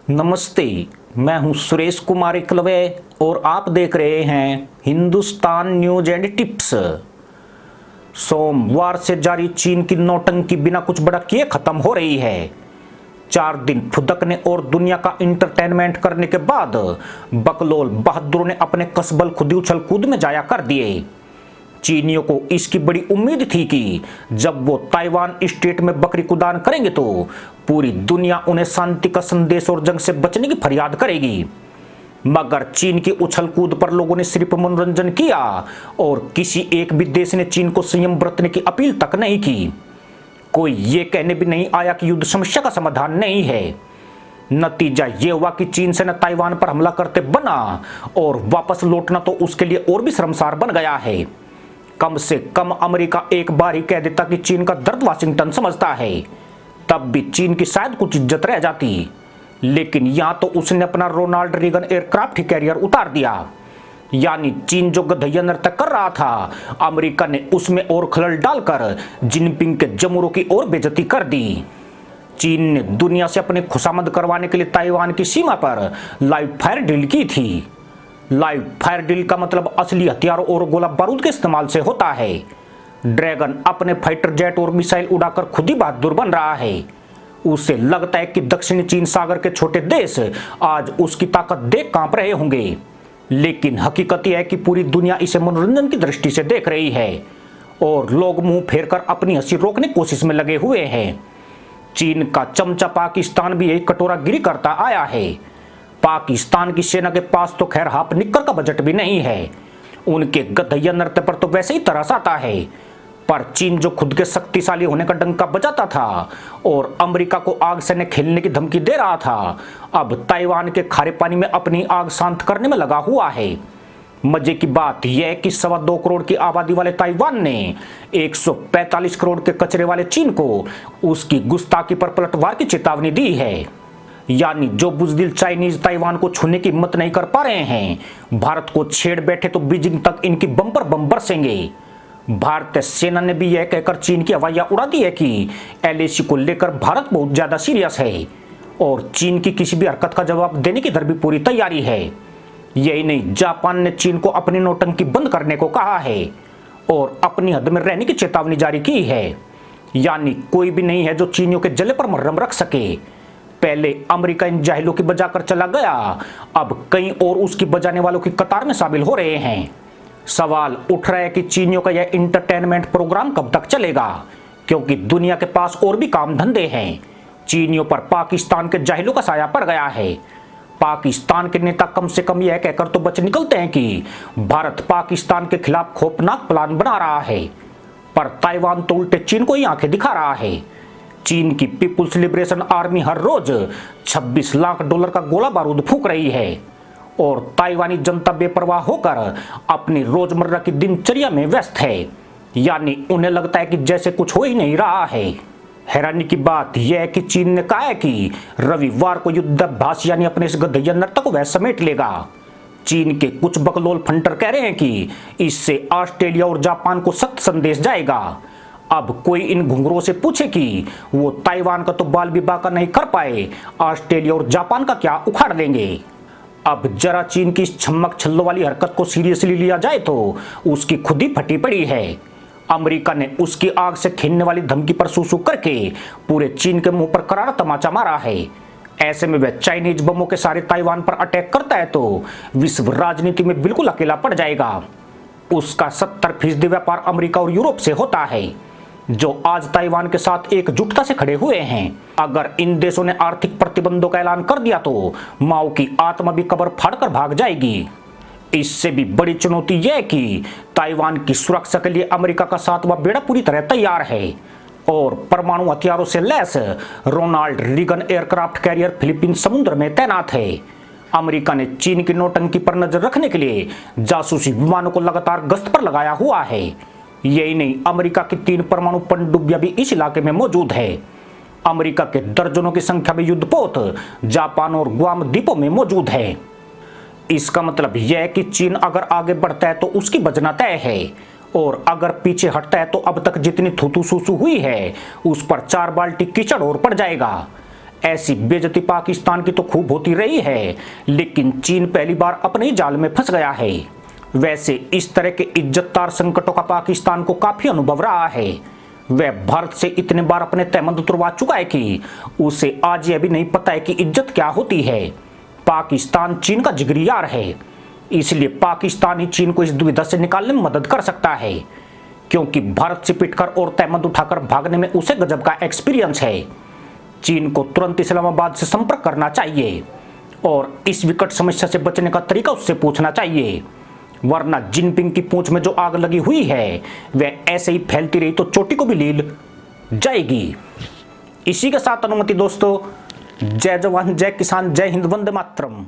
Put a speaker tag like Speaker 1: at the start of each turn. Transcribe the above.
Speaker 1: नमस्ते। मैं हूं सुरेश कुमार एकलवे और आप देख रहे हैं हिंदुस्तान न्यूज एंड टिप्स। सोमवार से जारी चीन की नौटंकी बिना कुछ बड़ा किए खत्म हो रही है। 4 दिन फुदकने और दुनिया का इंटरटेनमेंट करने के बाद बकलोल बहादुर ने अपने कसबल खुद ही उछल कूद में जाया कर दिए। चीनियों को इसकी बड़ी उम्मीद थी कि जब वो ताइवान स्टेट में बकरी कुदान करेंगे तो पूरी दुनिया उन्हें शांति का संदेश और जंग से बचने की फरियाद करेगी। मगर चीन की उछल कूद पर लोगों ने सिर्फ मनोरंजन किया और किसी एक भी देश ने चीन को संयम बरतने की अपील तक नहीं की। कोई ये कहने भी नहीं आया कि युद्ध समस्या का समाधान नहीं है। नतीजा ये हुआ कि चीन से न ताइवान पर हमला करते बना और वापस लौटना तो उसके लिए और भी शर्मसार बन गया है। कम से कम अमेरिका एक बार ही कह देता कि चीन का दर्द वाशिंगटन समझता है, तब भी चीन की शायद कुछ इज्जत रह जाती। लेकिन यहां तो उसने अपना रोनाल्ड रीगन एयरक्राफ्ट कैरियर उतार दिया। यानी चीन जो गधैया नृत्य कर रहा था, अमेरिका ने उसमें और खलल डालकर जिनपिंग के जमूरों की और बेइज्जती कर दी। चीन ने दुनिया से अपनी खुशामद करवाने के लिए ताइवान की सीमा पर लाइव फायर ड्रिल की थी। लाइव फायर ड्रिल का मतलब असली हथियारों और गोला बारूद के इस्तेमाल से होता है। ड्रैगन अपने फाइटर जेट और मिसाइल उड़ाकर खुद ही बहादुर बन रहा है। उसे लगता है कि दक्षिणी चीन सागर के छोटे देश आज उसकी ताकत देख कांप रहे होंगे। लेकिन हकीकत यह है कि पूरी दुनिया इसे मनोरंजन की दृष्टि से देख रही है और लोग मुंह फेरकर अपनी हंसी रोकने की कोशिश में लगे हुए हैं। चीन का चमचा पाकिस्तान भी यही कटोरागिरी करता आया है। पाकिस्तान की सेना के पास तो खैर हाफ निक्कर का बजट भी नहीं है। उनके गधैया नृत्य पर तो वैसे ही तरस आता है। पर चीन जो खुद के शक्तिशाली होने का डंका बजाता था और अमेरिका को आग से न खेलने की धमकी दे रहा था, अब ताइवान के खारे पानी में अपनी आग शांत करने में लगा हुआ है। मजे की बात यह है कि 2.25 करोड़ की आबादी वाले ताइवान ने 145 करोड़ के कचरे वाले चीन को उसकी गुस्ताखी पर पलटवार की चेतावनी दी है। यानी जो बुजदिल चाइनीज ताइवान को छूने की हिम्मत नहीं कर पा रहे हैं, भारत को छेड़ बैठे तो बीजिंग तक इनकी बम्पर बम बरसेंगे। भारतीय सेना ने भी यह कहकर चीन की हवाइयां उड़ा दी है कि एलएसी को लेकर भारत बहुत ज्यादा सीरियस है और चीन की किसी भी हरकत का जवाब देने की इधर भी पूरी तैयारी है। यही नहीं, जापान ने चीन को अपनी नौटंकी बंद करने को कहा है और अपनी हद में रहने की चेतावनी जारी की है। यानी कोई भी नहीं है जो चीनियों के जले पर मरहम रख सके। पहले अमेरिका इन जाहिलों की बजाकर चला गया, अब कई और उसकी बजाने वालों की कतार में शामिल हो रहे हैं। सवाल उठ रहा है कि चीनियों का यह इंटरटेनमेंट प्रोग्राम कब तक चलेगा, क्योंकि दुनिया के पास और भी काम धंधे हैं। चीनियों पर पाकिस्तान के जाहिलों का साया पड़ गया है। पाकिस्तान के नेता कम से कम यह कहकर तो बच निकलते हैं कि भारत पाकिस्तान के खिलाफ खौफनाक प्लान बना रहा है, पर ताइवान तो उल्टे चीन को ही आंखें दिखा रहा है। चीन की पीपुल्स लिबरेशन आर्मी हर रोज $26 लाख का गोला बारूद फूंक रही है और ताइवानी जनता बेपरवाह होकर अपनी रोजमर्रा की दिनचर्या में व्यस्त है। यानी उन्हें लगता है कि जैसे कुछ हो ही नहीं रहा है। हैरानी की बात यह है कि चीन ने कहा है कि रविवार को युद्धाभ्यास यानी अपने इस गधैया नर्तक को वह समेट लेगा। चीन के कुछ बकलोल फंटर कह रहे हैं कि इससे ऑस्ट्रेलिया और जापान को सख्त संदेश जाएगा। अब कोई इन घुंघरों से पूछे कि वो ताइवान का तो बाल भी बाका नहीं कर पाए, ऑस्ट्रेलिया और जापान का क्या उखाड़ देंगे। अब जरा चीन की इस छम्मक छल्लो वाली हरकत को सीरियसली लिया जाए तो उसकी खुद ही फटी पड़ी है। अमेरिका ने उसकी आग से खींचने वाली धमकी पर सूसू करके पूरे चीन के मुंह पर करारा तमाचा मारा है। ऐसे में वह चाइनीज बमों के सारे ताइवान पर अटैक करता है तो विश्व राजनीति में बिल्कुल अकेला पड़ जाएगा। उसका 70% व्यापार अमेरिका और यूरोप से होता है, जो आज ताइवान के साथ एकजुटता से खड़े हुए हैं। अगर इन देशों ने आर्थिक प्रतिबंधों का ऐलान कर दिया तो माओ की आत्मा भी कब्र फाड़कर भाग जाएगी। इससे भी बड़ी चुनौती यह है कि ताइवान की सुरक्षा के लिए अमेरिका का 7वां बेड़ा पूरी तरह तैयार है और परमाणु हथियारों से लैस Ronald Reagan aircraft carrier Philippine समुद्र में तैनात है। अमेरिका ने चीन की नौटंकी पर नजर रखने के लिए जासूसी विमानों को लगातार गश्त पर लगाया हुआ है। यही नहीं, अमेरिका की 3 परमाणु पनडुब्बियां भी इस इलाके में मौजूद है। अमेरिका के दर्जनों की संख्या में युद्धपोत जापान और गुआम द्वीपों में मौजूद है। इसका मतलब यह है कि चीन अगर आगे बढ़ता है तो उसकी बचना तय है और अगर पीछे हटता है तो अब तक जितनी थूथू सूसू हुई है उस पर 4 बाल्टी कीचड़ और पड़ जाएगा। ऐसी बेइज्जती पाकिस्तान की तो खूब होती रही है, लेकिन चीन पहली बार अपने ही जाल में फंस गया है। वैसे इस तरह के इज्जतदार संकटों का पाकिस्तान को काफी अनुभव रहा है। वह भारत से इतने बार अपने तहमत उतरवा चुका है कि उसे आज यह भी नहीं पता है कि इज्जत क्या होती है। पाकिस्तान चीन का जिगरी यार है, इसलिए पाकिस्तान ही चीन को इस दुविधा से निकालने में मदद कर सकता है, क्योंकि भारत से पिटकर और तहमत उठाकर भागने में उसे गजब का एक्सपीरियंस है। चीन को तुरंत इस्लामाबाद से संपर्क करना चाहिए और इस विकट समस्या से बचने का तरीका उससे पूछना चाहिए, वरना जिनपिंग की पूंछ में जो आग लगी हुई है वह ऐसे ही फैलती रही तो चोटी को भी लील जाएगी। इसी के साथ अनुमति दोस्तों, जय जवान जय किसान जय हिंद वंदे मातरम।